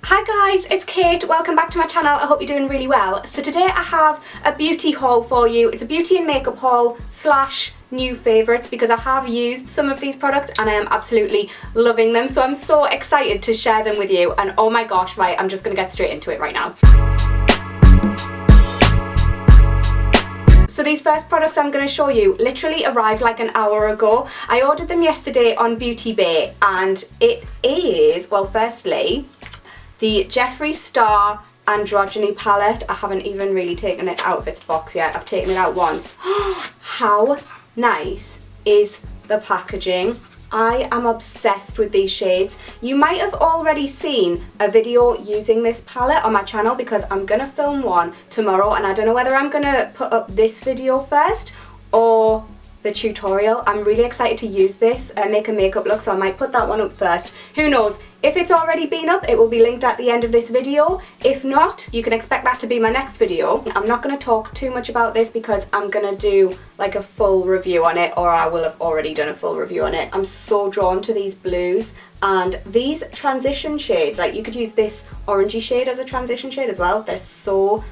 Hi guys, it's Kate. Welcome back to my channel. I hope you're doing really well. So today I have a beauty haul for you. It's a beauty and makeup haul slash new favourites because I have used some of these products and I am absolutely loving them. So I'm so excited to share them with you, and oh my gosh, right, I'm just going to get straight into it right now. So these first products I'm going to show you literally arrived like an hour ago. I ordered them yesterday on Beauty Bay and it is, well, firstly, the Jeffree Star Androgyny palette. I haven't even really taken it out of its box yet. I've taken it out once. How nice is the packaging? I am obsessed with these shades. You might have already seen a video using this palette on my channel because I'm gonna film one tomorrow, and I don't know whether I'm gonna put up this video first or the tutorial. I'm really excited to use this and make a makeup look, so I might put that one up first. Who knows? If it's already been up, it will be linked at the end of this video. If not, you can expect that to be my next video. I'm not going to talk too much about this because I'm going to do like a full review on it, or I will have already done a full review on it. I'm so drawn to these blues and these transition shades. Like, you could use this orangey shade as a transition shade as well. They're so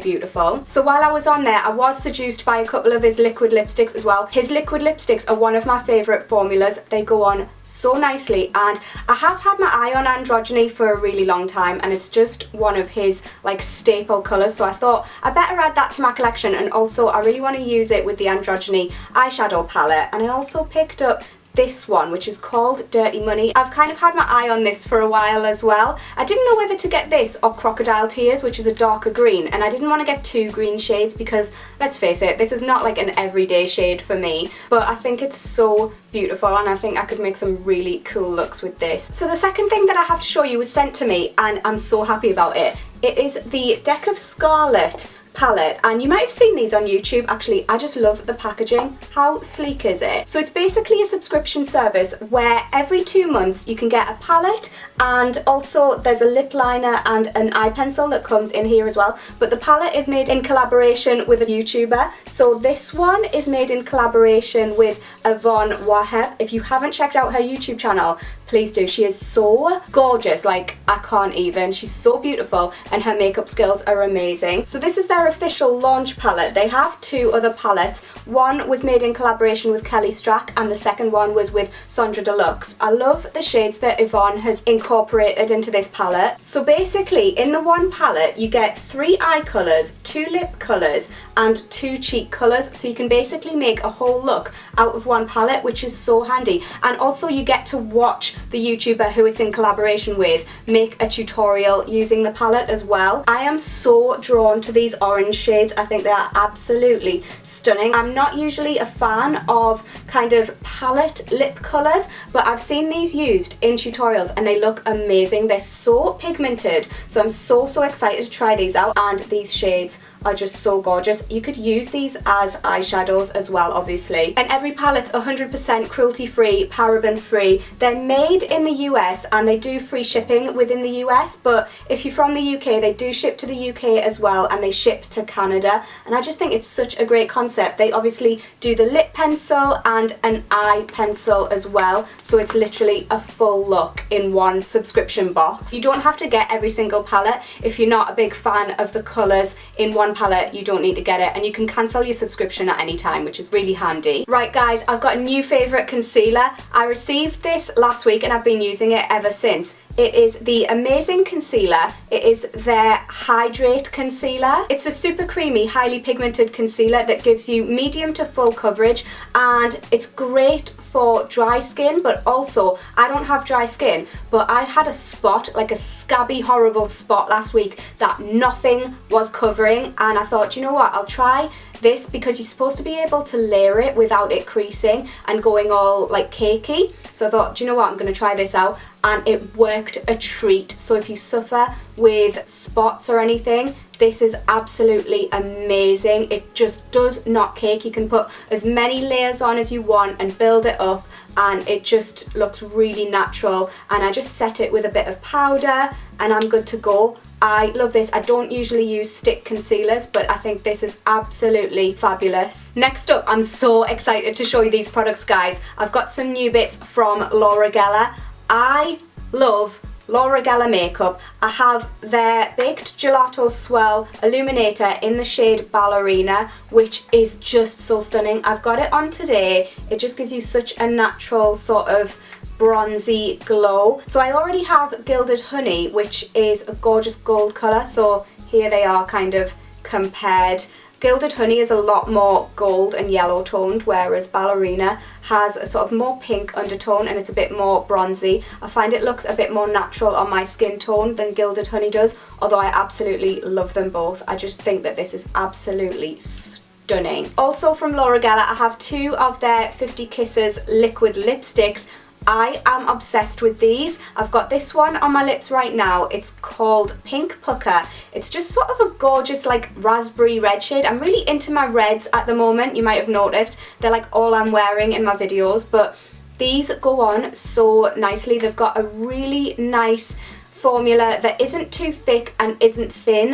beautiful. So while I was on there, I was seduced by a couple of his liquid lipsticks as well. His liquid lipsticks are one of my favourite formulas. They go on so nicely, and I have had my eye on Androgyny for a really long time, and it's just one of his like staple colours, so I thought I better add that to my collection. And also I really want to use it with the Androgyny eyeshadow palette, and I also picked up this one, which is called Dirty Money. I've kind of had my eye on this for a while as well. I didn't know whether to get this or Crocodile Tears, which is a darker green, and I didn't want to get two green shades because, let's face it, this is not like an everyday shade for me, but I think it's so beautiful and I think I could make some really cool looks with this. So the second thing that I have to show you was sent to me and I'm so happy about it. It is the Deck of Scarlet palette, and you might have seen these on YouTube. Actually, I just love the packaging. How sleek is it? So it's basically a subscription service where every 2 months you can get a palette, and also there's a lip liner and an eye pencil that comes in here as well. But the palette is made in collaboration with a YouTuber. So this one is made in collaboration with Yvonne Waheb. If you haven't checked out her YouTube channel, please do. She is so gorgeous, like I can't even. She's so beautiful and her makeup skills are amazing. So this is their official launch palette. They have two other palettes. One was made in collaboration with Kelly Strack and the second one was with Sondra Deluxe. I love the shades that Yvonne has incorporated into this palette. So basically in the one palette you get 3 eye colours, 2 lip colours and 2 cheek colours, so you can basically make a whole look out of one palette, which is so handy. And also you get to watch the YouTuber who it's in collaboration with make a tutorial using the palette as well. I am so drawn to these orange shades. I think they are absolutely stunning. I'm not usually a fan of kind of palette lip colours, but I've seen these used in tutorials and they look amazing. They're so pigmented, so I'm so excited to try these out, and these shades are just so gorgeous. You could use these as eyeshadows as well, obviously. And every palette's 100% cruelty-free, paraben-free. They're made in the US and they do free shipping within the US, but if you're from the UK, they do ship to the UK as well, and they ship to Canada. And I just think it's such a great concept. They obviously do the lip pencil and an eye pencil as well, so it's literally a full look in one subscription box. You don't have to get every single palette. If you're not a big fan of the colours in one palette, you don't need to get it, and you can cancel your subscription at any time, which is really handy. Right guys, I've got a new favourite concealer. I received this last week and I've been using it ever since. It is the Amazing Concealer. It is their Hydrate concealer. It's a super creamy, highly pigmented concealer that gives you medium to full coverage, and it's great for dry skin, but also I don't have dry skin, but I had a spot, like a scabby horrible spot last week that nothing was covering, and I thought, you know what, I'll try this because you're supposed to be able to layer it without it creasing and going all like cakey. So I thought, do you know what, I'm going to try this out, and it worked a treat. So if you suffer with spots or anything, this is absolutely amazing. It just does not cake. You can put as many layers on as you want and build it up, and it just looks really natural. And I just set it with a bit of powder and I'm good to go. I love this. I don't usually use stick concealers, but I think this is absolutely fabulous. Next up, I'm so excited to show you these products, guys. I've got some new bits from Laura Geller. I love Laura Geller makeup. I have their Baked Gelato Swirl Illuminator in the shade Ballerina, which is just so stunning. I've got it on today. It just gives you such a natural sort of bronzy glow. So I already have Gilded Honey, which is a gorgeous gold colour. So here they are kind of compared. Gilded Honey is a lot more gold and yellow toned, whereas Ballerina has a sort of more pink undertone and it's a bit more bronzy. I find it looks a bit more natural on my skin tone than Gilded Honey does, although I absolutely love them both. I just think that this is absolutely stunning. Also from Laura Geller, I have two of their 50 Kisses liquid lipsticks. I am obsessed with these. I've got this one on my lips right now. It's called Pink Pucker. It's just sort of a gorgeous like raspberry red shade. I'm really into my reds at the moment, you might have noticed. They're like all I'm wearing in my videos, but these go on so nicely. They've got a really nice formula that isn't too thick and isn't thin,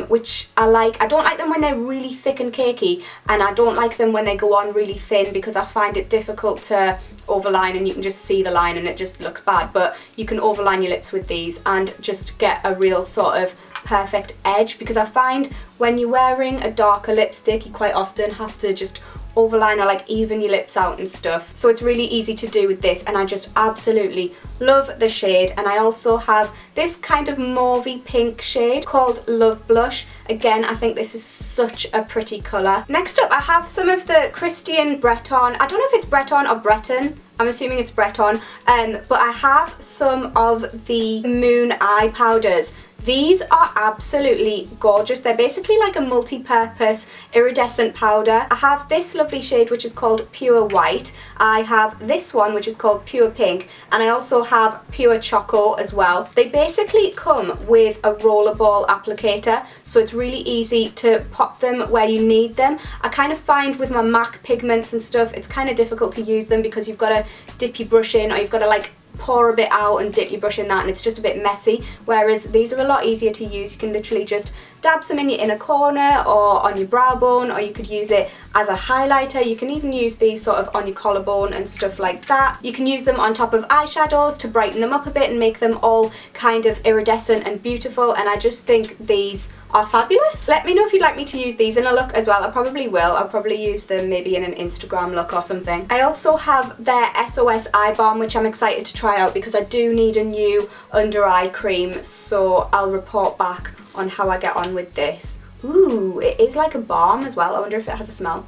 which I like. I don't like them when they're really thick and cakey, and I don't like them when they go on really thin because I find it difficult to overline and you can just see the line and it just looks bad. But you can overline your lips with these and just get a real sort of perfect edge, because I find when you're wearing a darker lipstick you quite often have to just overline or like even your lips out and stuff. So it's really easy to do with this, and I just absolutely love the shade. And I also have this kind of mauvey pink shade called Love Blush. Again, I think this is such a pretty colour. Next up, I have some of the Christian Bretton. I don't know if it's Bretton or Bretton. I'm assuming it's Bretton. But I have some of the Moon Eye powders. These are absolutely gorgeous. They're basically like a multi-purpose iridescent powder. I have this lovely shade which is called Pure White. I have this one which is called Pure Pink, and I also have Pure Choco as well. They basically come with a rollerball applicator, so it's really easy to pop them where you need them. I kind of find with my MAC pigments and stuff, it's kind of difficult to use them because you've got to dip your brush in, or you've got to like pour a bit out and dip your brush in that, and it's just a bit messy, whereas these are a lot easier to use. You can literally just dab some in your inner corner or on your brow bone, or you could use it as a highlighter. You can even use these sort of on your collarbone and stuff like that. You can use them on top of eyeshadows to brighten them up a bit and make them all kind of iridescent and beautiful, and I just think these are fabulous. Let me know if you'd like me to use these in a look as well. I probably will. I'll probably use them maybe in an Instagram look or something. I also have their SOS Eye Balm, which I'm excited to try out because I do need a new under eye cream, so I'll report back on how I get on with this. Ooh, it is like a balm as well. I wonder if it has a smell.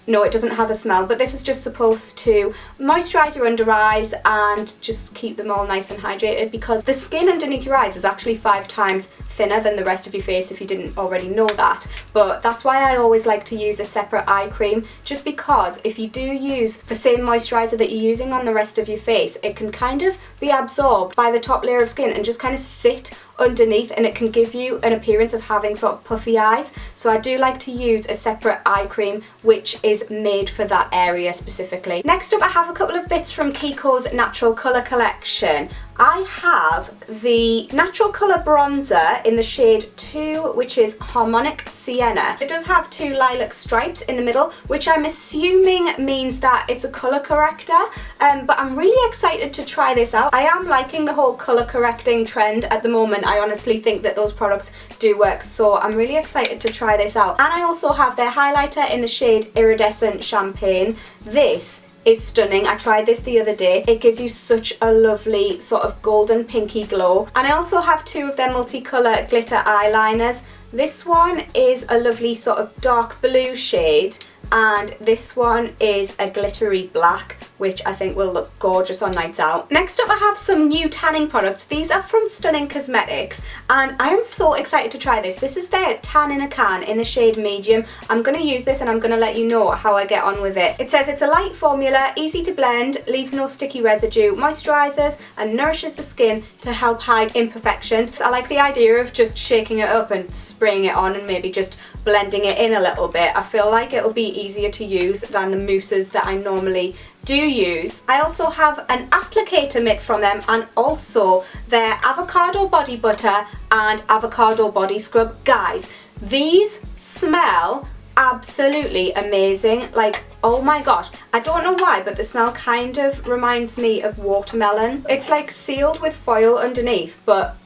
No, it doesn't have a smell, but this is just supposed to moisturise your under eyes and just keep them all nice and hydrated, because the skin underneath your eyes is actually 5 times thinner than the rest of your face, if you didn't already know that. But that's why I always like to use a separate eye cream, just because if you do use the same moisturiser that you're using on the rest of your face, it can kind of be absorbed by the top layer of skin and just kind of sit underneath, and it can give you an appearance of having sort of puffy eyes. So I do like to use a separate eye cream which is made for that area specifically. Next up, I have a couple of bits from Kiko's Natural Colour collection. I have the Natural Colour bronzer in the shade 2, which is Harmonic Sienna. It does have 2 lilac stripes in the middle, which I'm assuming means that it's a colour corrector, but I'm really excited to try this out. I am liking the whole colour correcting trend at the moment. I honestly think that those products do work, so I'm really excited to try this out. And I also have their highlighter in the shade Iridescent Champagne. This is stunning. I tried this the other day. It gives you such a lovely sort of golden pinky glow. And I also have 2 of their multicolour glitter eyeliners. This one is a lovely sort of dark blue shade, and this one is a glittery black, which I think will look gorgeous on nights out. Next up, I have some new tanning products. These are from Stunning Cosmetics, and I am so excited to try this. This is their Tan in a Can in the shade Medium. I'm going to use this and I'm going to let you know how I get on with it. It says it's a light formula, easy to blend, leaves no sticky residue, moisturises and nourishes the skin to help hide imperfections. I like the idea of just shaking it up and spraying it on and maybe just blending it in a little bit. I feel like it'll be easier to use than the mousses that I normally do use. I also have an applicator mitt from them, and also their Avocado Body Butter and Avocado Body Scrub. Guys, these smell absolutely amazing. Like, oh my gosh, I don't know why, but the smell kind of reminds me of watermelon. It's like sealed with foil underneath, but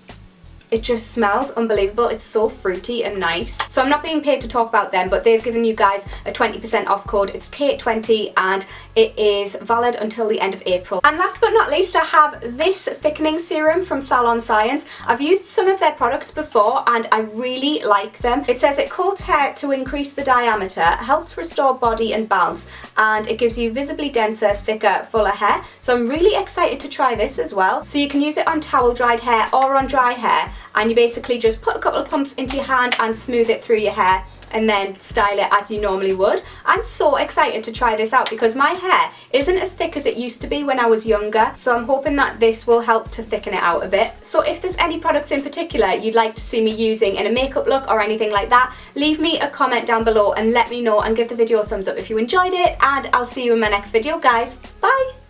it just smells unbelievable. It's so fruity and nice. So I'm not being paid to talk about them, but they've given you guys a 20% off code. It's Kate20 and it is valid until the end of April. And last but not least, I have this thickening serum from Salon Science. I've used some of their products before and I really like them. It says it coats hair to increase the diameter, helps restore body and bounce, and it gives you visibly denser, thicker, fuller hair. So I'm really excited to try this as well. So you can use it on towel dried hair or on dry hair, and you basically just put a couple of pumps into your hand and smooth it through your hair and then style it as you normally would. I'm so excited to try this out because my hair isn't as thick as it used to be when I was younger, so I'm hoping that this will help to thicken it out a bit. So if there's any products in particular you'd like to see me using in a makeup look or anything like that, leave me a comment down below and let me know, and give the video a thumbs up if you enjoyed it, and I'll see you in my next video, guys. Bye!